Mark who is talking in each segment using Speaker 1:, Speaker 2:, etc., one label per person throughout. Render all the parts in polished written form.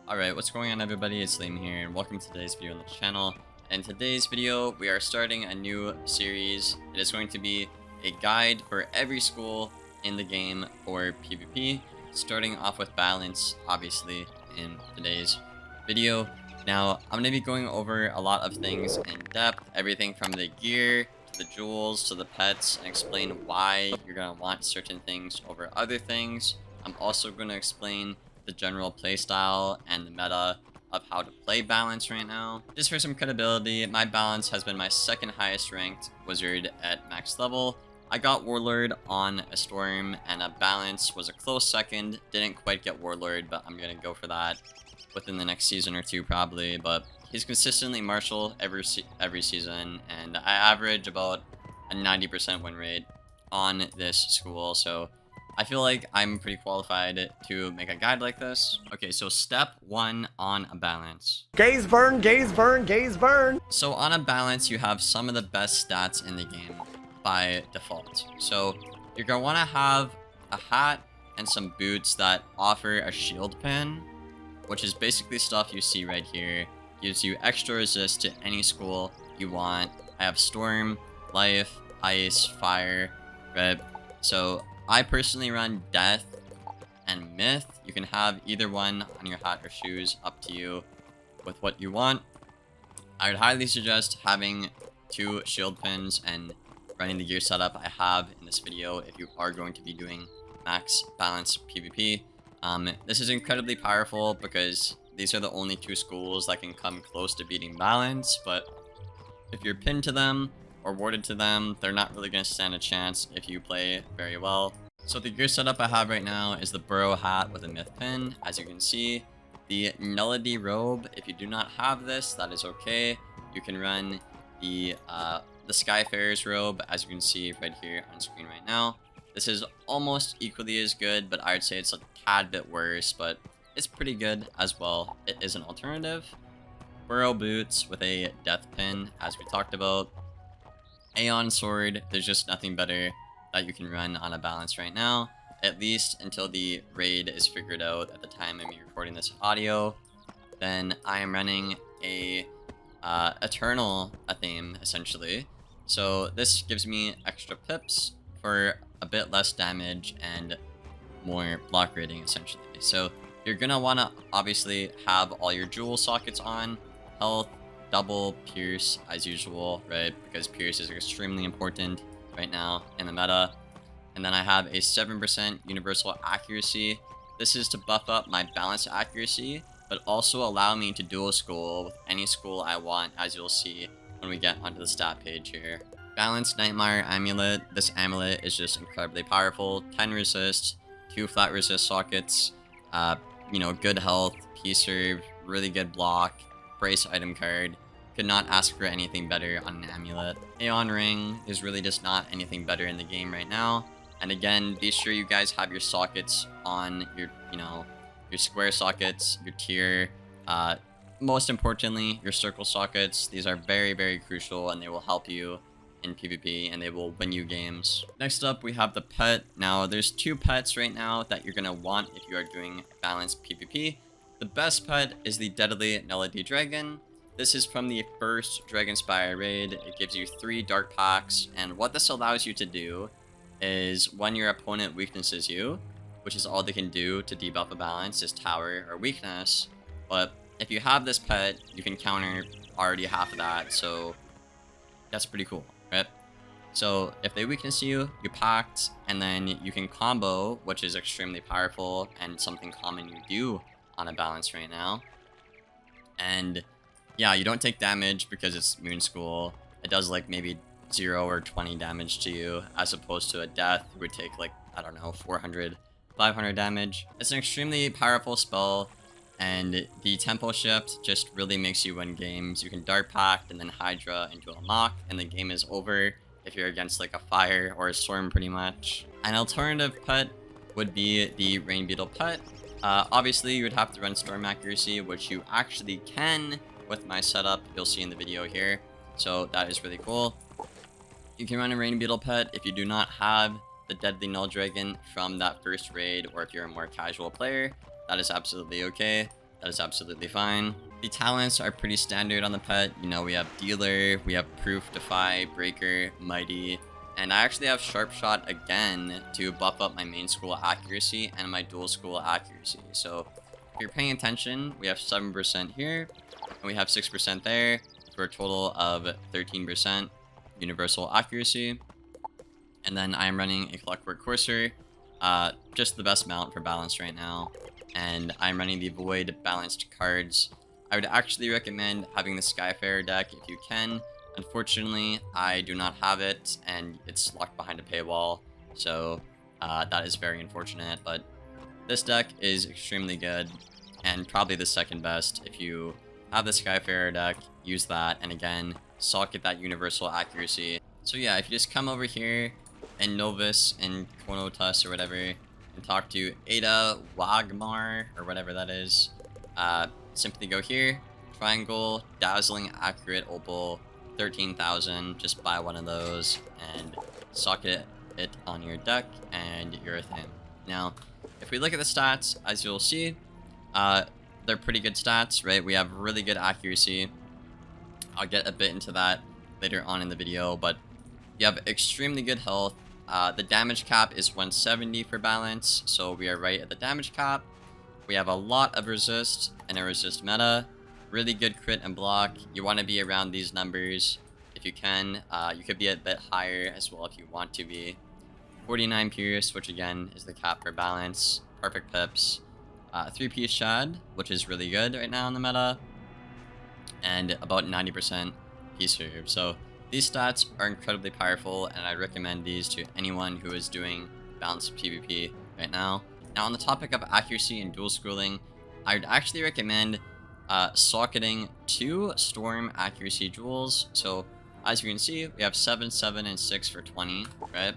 Speaker 1: Alright, what's going on everybody, it's Liam here and welcome to today's video on the channel. In today's video, we are starting a new series. It is going to be a guide for every school in the game for PvP, starting off with balance, obviously, in today's video. Now, I'm going to be going over a lot of things in depth, everything from the gear, to the jewels, to the pets, and explain why you're going to want certain things over other things. I'm also going to explain the general playstyle and the meta of how to play balance right now. Just for some credibility, my balance has been my second highest ranked wizard at max level. I got warlord on a storm and a balance was a close second. Didn't quite get warlord, but I'm gonna go for that within the next season or two probably. But he's consistently martial every season, and I average about a 90% win rate on this school, so I feel like I'm pretty qualified to make a guide like this. Okay, so step 1 on a balance.
Speaker 2: Gaze burn, gaze burn, gaze burn.
Speaker 1: So on a balance, you have some of the best stats in the game by default. So you're gonna wanna have a hat and some boots that offer a shield pin, which is basically stuff you see right here. Gives you extra resist to any school you want. I have storm, life, ice, fire, right? So I personally run death and myth. You can have either one on your hat or shoes, up to you with what you want. I would highly suggest having 2 shield pins and running the gear setup I have in this video if you are going to be doing max balance PvP. This is incredibly powerful because these are the only 2 schools that can come close to beating balance, but if you're pinned to them or warded to them, they're not really going to stand a chance if you play very well. So the gear setup I have right now is the burrow hat with a myth pin. As you can see, the nullity robe, if you do not have this, that is okay. You can run the Skyfarer's robe, as you can see right here on screen right now. This is almost equally as good, but I would say it's a tad bit worse, but it's pretty good as well. It is an alternative. Burrow boots with a death pin, as we talked about. Aeon sword, there's just nothing better that you can run on a balance right now, at least until the raid is figured out at the time of me recording this audio. Then I am running a eternal theme, essentially. So this gives me extra pips for a bit less damage and more block rating, essentially. So you're gonna wanna obviously have all your jewel sockets on, health, double pierce as usual, right? Because pierce is extremely important right now in the meta. And then I have a 7% universal accuracy. This is to buff up my balance accuracy, but also allow me to dual school with any school I want, as you'll see when we get onto the stat page here. Balance Nightmare Amulet. This amulet is just incredibly powerful. 10 resist, 2 flat resist sockets, you know, good health, P-serve, really good block, brace item card. Could not ask for anything better on an amulet. Aeon Ring is really just not anything better in the game right now. And again, be sure you guys have your sockets on your, you know, your square sockets, your tier, most importantly, your circle sockets. These are very, very crucial and they will help you in PvP and they will win you games. Next up, we have the pet. Now, there's 2 pets right now that you're gonna want if you are doing balanced PvP. The best pet is the Deadly Nullity Dragon. This is from the first Dragonspire raid. It gives you 3 dark packs, and what this allows you to do is when your opponent weaknesses you, which is all they can do to debuff a balance is tower or weakness, but if you have this pet, you can counter already half of that, so that's pretty cool, right? So if they weakness you, you pact, and then you can combo, which is extremely powerful and something common you do on a balance right now. And yeah, you don't take damage because it's Moon School. It does like maybe 0 or 20 damage to you, as opposed to a death who would take like, I don't know, 400, 500 damage. It's an extremely powerful spell, and the tempo shift just really makes you win games. You can Dark Pact and then Hydra into a Mock, and the game is over if you're against like a fire or a storm pretty much. An alternative pet would be the Rain Beetle pet. Obviously, you would have to run Storm Accuracy, which you actually can with my setup. You'll see in the video here. So that is really cool. You can run a Rain Beetle pet if you do not have the Deadly Null Dragon from that first raid, or if you're a more casual player, that is absolutely okay. That is absolutely fine. The talents are pretty standard on the pet. You know, we have Dealer, we have Proof, Defy, Breaker, Mighty, and I actually have Sharp Shot again to buff up my main school accuracy and my dual school accuracy. So if you're paying attention, we have 7% here, and we have 6% there, for a total of 13% universal accuracy. And then I'm running a Clockwork Courser, just the best mount for balance right now. And I'm running the Void balanced cards. I would actually recommend having the Skyfarer deck if you can. Unfortunately, I do not have it, and it's locked behind a paywall, so that is very unfortunate. But this deck is extremely good, and probably the second best. If you have the Skyfarer deck, use that, and again, socket that universal accuracy. So yeah, if you just come over here and Novus and Konotas or whatever, and talk to Ada Wagmar or whatever that is, simply go here, triangle, dazzling accurate opal, 13,000, just buy one of those and socket it on your deck and you're a thing. Now, if we look at the stats, as you'll see, they're pretty good stats, right? We have really good accuracy. I'll get a bit into that later on in the video, but you have extremely good health. The damage cap is 170 for balance, so we are right at the damage cap. We have a lot of resist and a resist meta. Really good crit and block. You want to be around these numbers if you can. You could be a bit higher as well if you want to be. 49 Pierce, which again is the cap for balance. Perfect pips. 3-piece Shad, which is really good right now in the meta. And about 90% piece serve. So these stats are incredibly powerful, and I recommend these to anyone who is doing balanced PvP right now. Now, on the topic of accuracy and dual schooling, I would actually recommend socketing 2 Storm accuracy jewels. So, as you can see, we have 7, 7, and 6 for 20, right?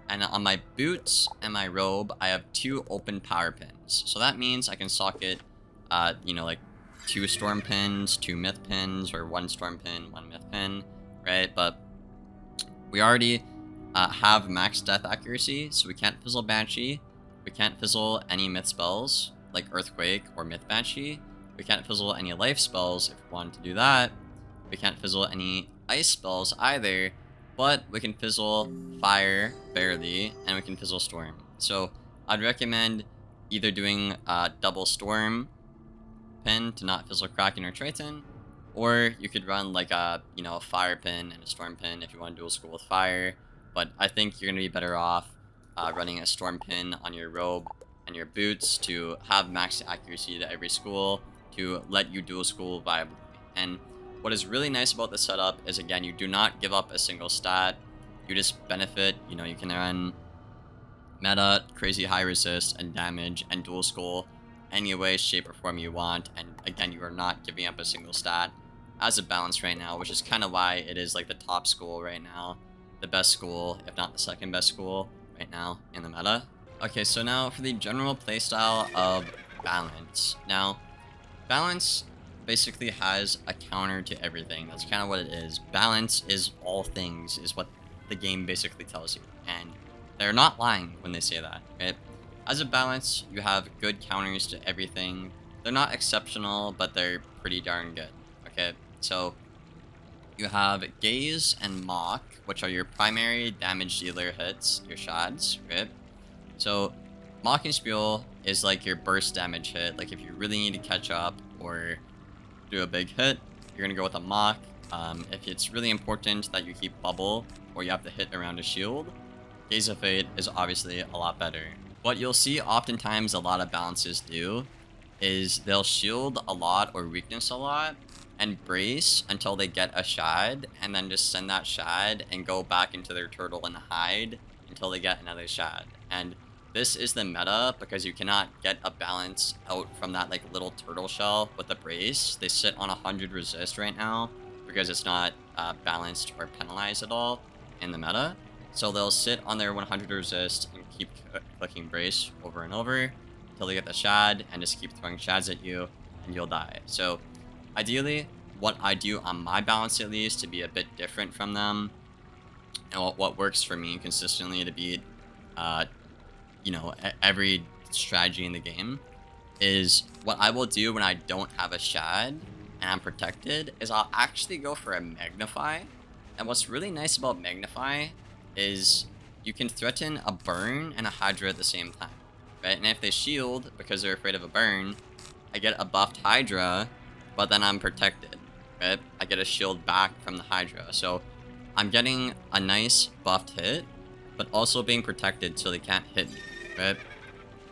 Speaker 1: And on my boots and my robe, I have 2 open power pins. So that means I can socket, you know, like 2 storm pins, 2 myth pins, or 1 storm pin, 1 myth pin, right? But we already have max death accuracy, so we can't fizzle Banshee. We can't fizzle any myth spells, like Earthquake or Myth Banshee. We can't fizzle any life spells if we wanted to do that. We can't fizzle any ice spells either, but we can fizzle fire, barely, and we can fizzle storm. So I'd recommend either doing double storm pin to not fizzle Kraken or Triton, or you could run like a, you know, a fire pin and a storm pin if you want to dual school with fire. But I think you're going to be better off running a storm pin on your robe and your boots to have max accuracy to every school to let you dual school viably. And what is really nice about this setup is, again, you do not give up a single stat. You just benefit. You know, you can run meta, crazy high resist, and damage, and dual school any way, shape, or form you want. And again, you are not giving up a single stat as a balance right now, which is kind of why it is like the top school right now. The best school, if not the second best school right now in the meta. Okay, so now for the general playstyle of balance. Now, balance basically has a counter to everything. That's kind of what it is. Balance is all things, is what the game basically tells you. And they're not lying when they say that, right? As a balance, you have good counters to everything. They're not exceptional, but they're pretty darn good, okay? So, you have Gaze and Mock, which are your primary damage dealer hits, your shots, right? So, Mock and Spiel is like your burst damage hit. Like if you really need to catch up or do a big hit, you're gonna go with a Mock. If it's really important that you keep bubble or you have to hit around a shield, Gaze of Fate is obviously a lot better. What you'll see oftentimes a lot of balances do is they'll shield a lot or weakness a lot and brace until they get a shad, and then just send that shad and go back into their turtle and hide until they get another shad. And this is the meta because you cannot get a balance out from that like little turtle shell with the brace. They sit on 100 resist right now because it's not balanced or penalized at all in the meta. So they'll sit on their 100 resist and keep clicking brace over and over until they get the shad and just keep throwing shads at you and you'll die. So ideally, what I do on my balance at least to be a bit different from them, and what works for me consistently to beat, you know, every strategy in the game, is what I will do when I don't have a shad and I'm protected is I'll actually go for a magnify. And what's really nice about magnify is you can threaten a burn and a hydra at the same time, right? And if they shield because they're afraid of a burn, I get a buffed hydra, but then I'm protected, right? I get a shield back from the hydra. So I'm getting a nice buffed hit, but also being protected so they can't hit me, right?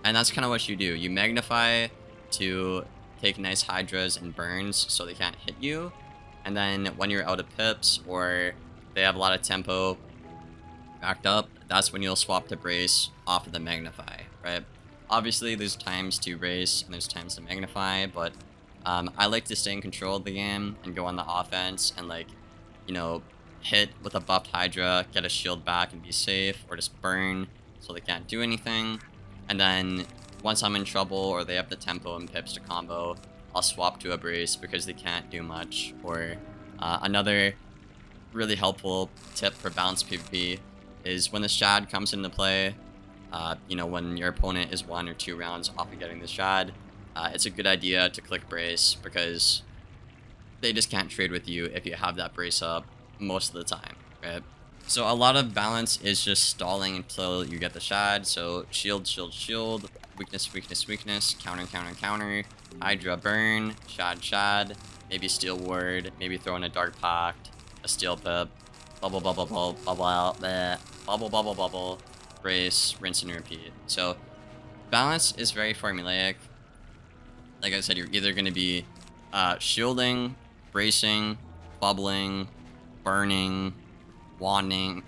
Speaker 1: And that's kind of what you do. You magnify to take nice hydras and burns so they can't hit you. And then when you're out of pips or they have a lot of tempo backed up, that's when you'll swap to brace off of the magnify, right? Obviously, there's times to brace and there's times to magnify, but I like to stay in control of the game and go on the offense and, like, you know, hit with a buffed hydra, get a shield back and be safe, or just burn so they can't do anything. And then once I'm in trouble or they have the tempo and pips to combo, I'll swap to a brace because they can't do much. Or another really helpful tip for balanced PvP is when the shad comes into play, you know, when your opponent is 1 or 2 rounds off of getting the shad, it's a good idea to click brace because they just can't trade with you if you have that brace up most of the time, right? So a lot of balance is just stalling until you get the shad. So shield, shield, shield, weakness, weakness, weakness, counter, counter, counter, hydra, burn, shad, shad, maybe steel ward, maybe throw in a dark pact, a steel pip, bubble, bubble, bubble, bubble out, bleh, bubble, bubble, bubble, brace, rinse and repeat. So balance is very formulaic. Like I said, you're either going to be shielding, bracing, bubbling, burning, wanding,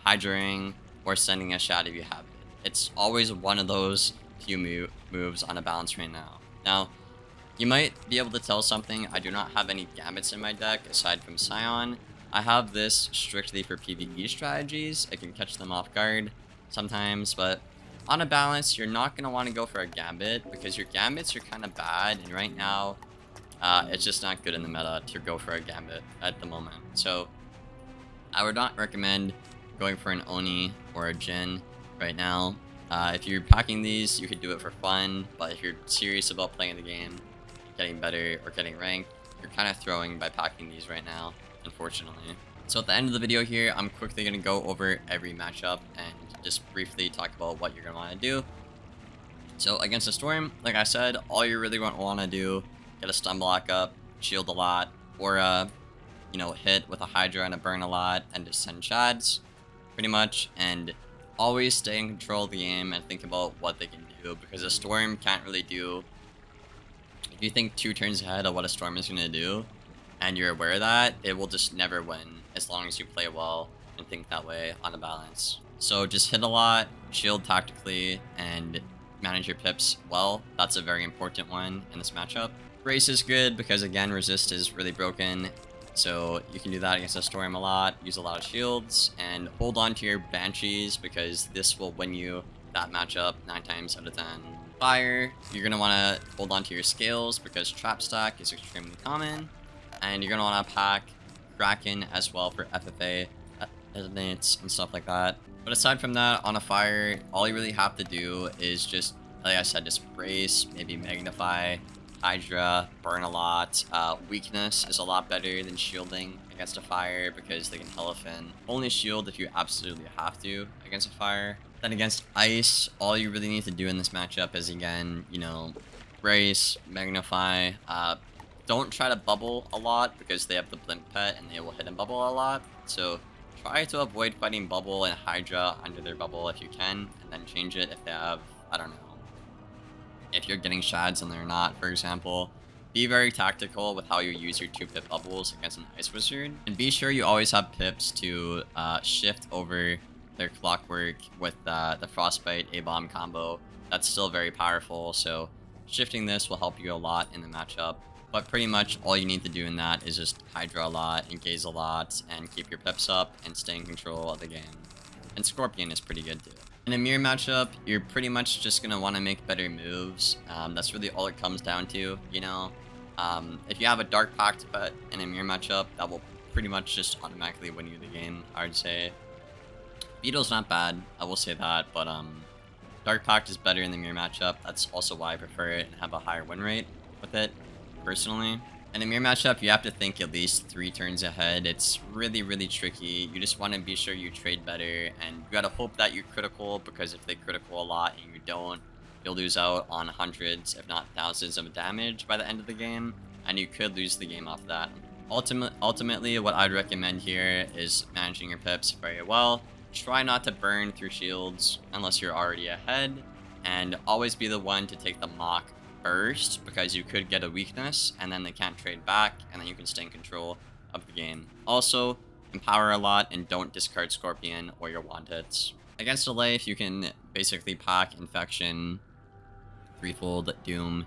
Speaker 1: hydraing, or sending a shad if you have it. It's always one of those few moves on a balance right now. Now, you might be able to tell something. I do not have any gambits in my deck aside from Scion. I have this strictly for PvE strategies. I can catch them off guard sometimes, but on a balance, you're not going to want to go for a gambit because your gambits are kind of bad, and right now, it's just not good in the meta to go for a gambit at the moment. So I would not recommend going for an Oni or a Jhin right now. If you're packing these, you could do it for fun, but if you're serious about playing the game, getting better, or getting ranked, you're kind of throwing by packing these right now, unfortunately. So at the end of the video here, I'm quickly going to go over every matchup and just briefly talk about what you're going to want to do. So against a Storm, like I said, all you really want to do, get a stun block up, shield a lot, or you know, hit with a hydra and a burn a lot, and just send shads, pretty much, and always stay in control of the game and think about what they can do, because a Storm can't really do, if you think 2 turns ahead of what a Storm is going to do, and you're aware of that, it will just never win, as long as you play well and think that way on a balance. So just hit a lot, shield tactically, and manage your pips well. That's a very important one in this matchup. Brace is good because, again, resist is really broken. So you can do that against a Storm a lot, use a lot of shields, and hold on to your Banshees because this will win you that matchup 9 times out of 10. Fire, you're going to want to hold on to your scales because trap stack is extremely common. And you're going to want to pack Kraken as well for FFA eliminates and stuff like that. But aside from that, on a fire, all you really have to do is just, like I said, just brace, maybe magnify, hydra, burn a lot. Weakness is a lot better than shielding against a fire because they can hellafin. Only shield if you absolutely have to against a fire. Then against ice, all you really need to do in this matchup is, again, you know, brace, magnify. Don't try to bubble a lot because they have the blimp pet and they will hit and bubble a lot. So try to avoid fighting bubble and hydra under their bubble if you can, and then change it if they have, I don't know, if you're getting shads and they're not, for example. Be very tactical with how you use your 2-pip bubbles against an ice wizard, and be sure you always have pips to shift over their clockwork with the frostbite A-bomb combo. That's still very powerful, so shifting this will help you a lot in the matchup. But pretty much all you need to do in that is just hydra a lot, engage a lot, and keep your pips up and stay in control of the game. And Scorpion is pretty good too. In a mirror matchup, you're pretty much just going to want to make better moves. That's really all it comes down to, you know. If you have a Dark Pact bet in a mirror matchup, that will pretty much just automatically win you the game, I would say. Beetle's not bad, I will say that, but Dark Pact is better in the mirror matchup. That's also why I prefer it and have a higher win rate with it, personally. In a mirror matchup, you have to think at least 3 turns ahead. It's really, really tricky. You just want to be sure you trade better, and you gotta hope that you're critical, because if they critical a lot and you don't, you'll lose out on hundreds, if not thousands of damage by the end of the game, and you could lose the game off that. Ultimately, what I'd recommend here is managing your pips very well. Try not to burn through shields unless you're already ahead, and always be the one to take the mock first, because you could get a weakness and then they can't trade back, and then you can stay in control of the game. Also, empower a lot and don't discard Scorpion or your wand hits. Against a life, you can basically pack Infection, Threefold, Doom,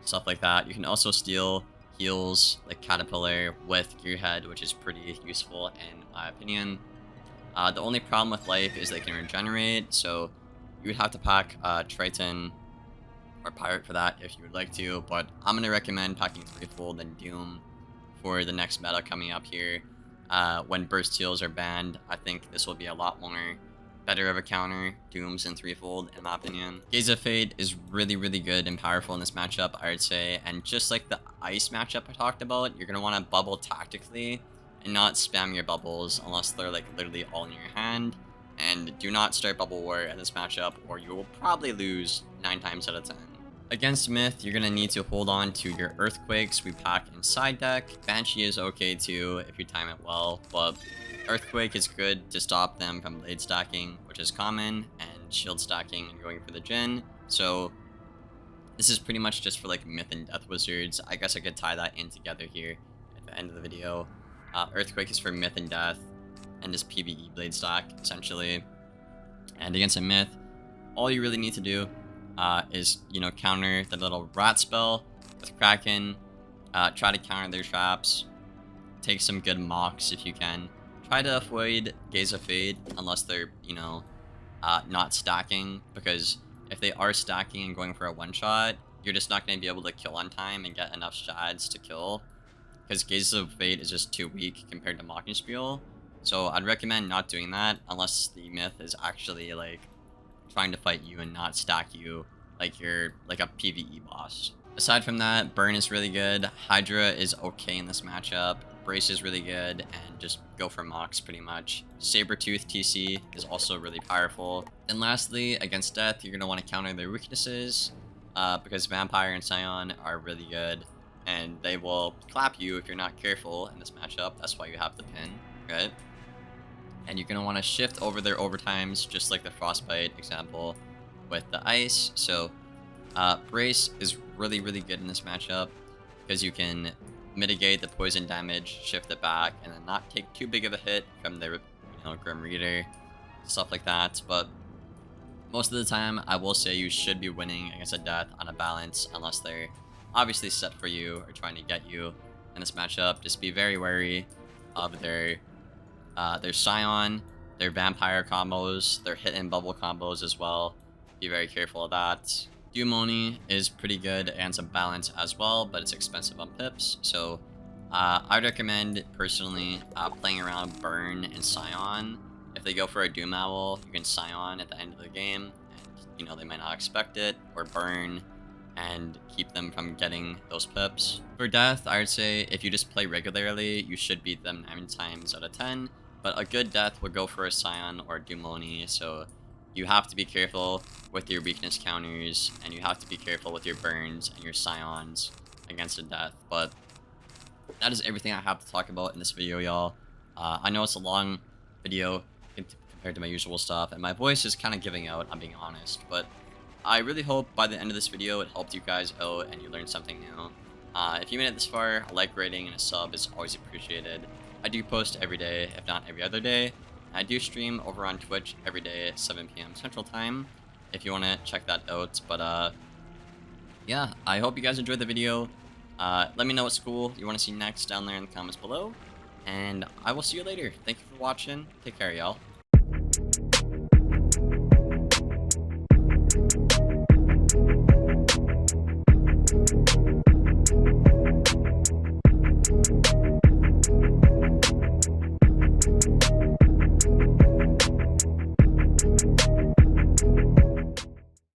Speaker 1: stuff like that. You can also steal heals like Caterpillar with Gearhead, which is pretty useful in my opinion. The only problem with life is they can regenerate, so you would have to pack Triton or Pirate for that if you would like to, but I'm going to recommend packing Threefold and Doom for the next meta coming up here. When burst heals are banned, I think this will be a lot more better of a counter, Dooms and Threefold, in my opinion. Gaze of Fate is really, really good and powerful in this matchup, I would say, and just like the Ice matchup I talked about, you're going to want to bubble tactically and not spam your bubbles unless they're like literally all in your hand. And do not start Bubble War in this matchup, or you will probably lose 9 times out of 10. Against Myth, you're going to need to hold on to your Earthquakes we pack in side deck. Banshee is okay too if you time it well, but Earthquake is good to stop them from blade stacking, which is common, and shield stacking and going for the Jhin. So this is pretty much just for like Myth and Death Wizards. I guess I could tie that in together here at the end of the video. Earthquake is for Myth and Death, and this PvE blade stack, essentially. And against a Myth, all you really need to do is, you know, counter the little rat spell with Kraken, try to counter their traps, take some good mocks if you can. Try to avoid Gaze of Fate unless they're, you know, not stacking, because if they are stacking and going for a one-shot, you're just not going to be able to kill on time and get enough shads to kill, because Gaze of Fate is just too weak compared to Mockenspiel. So I'd recommend not doing that unless the Myth is actually like trying to fight you and not stack you like you're like a PvE boss. Aside from that, Burn is really good, Hydra is okay in this matchup, Brace is really good, and just go for mocks pretty much. Sabertooth TC is also really powerful. And lastly, against Death, you're going to want to counter their weaknesses, because Vampire and Scion are really good, and they will clap you if you're not careful in this matchup. That's why you have the pin, right? And you're going to want to shift over their overtimes, just like the Frostbite example with the Ice. So Brace is really, really good in this matchup, because you can mitigate the poison damage, shift it back, and then not take too big of a hit from their, you know, Grim Reader, stuff like that. But most of the time, I will say you should be winning against a Death on a balance, unless they're obviously set for you or trying to get you in this matchup. Just be very wary of their Scion, their Vampire combos, their Hit and Bubble combos as well. Be very careful of that. Dumoni is pretty good and some balance as well, but it's expensive on pips. So I'd recommend personally playing around Burn and Scion. If they go for a Doom Owl, you can Scion at the end of the game, and you know they might not expect it, or Burn and keep them from getting those pips. For Death, I would say if you just play regularly, you should beat them 9 times out of 10. But a good Death would go for a Scion or a Dumoni, so you have to be careful with your weakness counters, and you have to be careful with your Burns and your Scions against a Death. But that is everything I have to talk about in this video, y'all. I know it's a long video compared to my usual stuff, and my voice is kind of giving out, I'm being honest. But I really hope by the end of this video it helped you guys out and you learned something new. If you made it this far, a like rating and a sub is always appreciated. I do post every day, if not every other day. I do stream over on Twitch every day at 7 p.m. Central Time, if you want to check that out. But yeah, I hope you guys enjoyed the video. Let me know what school you want to see next down there in the comments below, and I will see you later. Thank you for watching. Take care, y'all.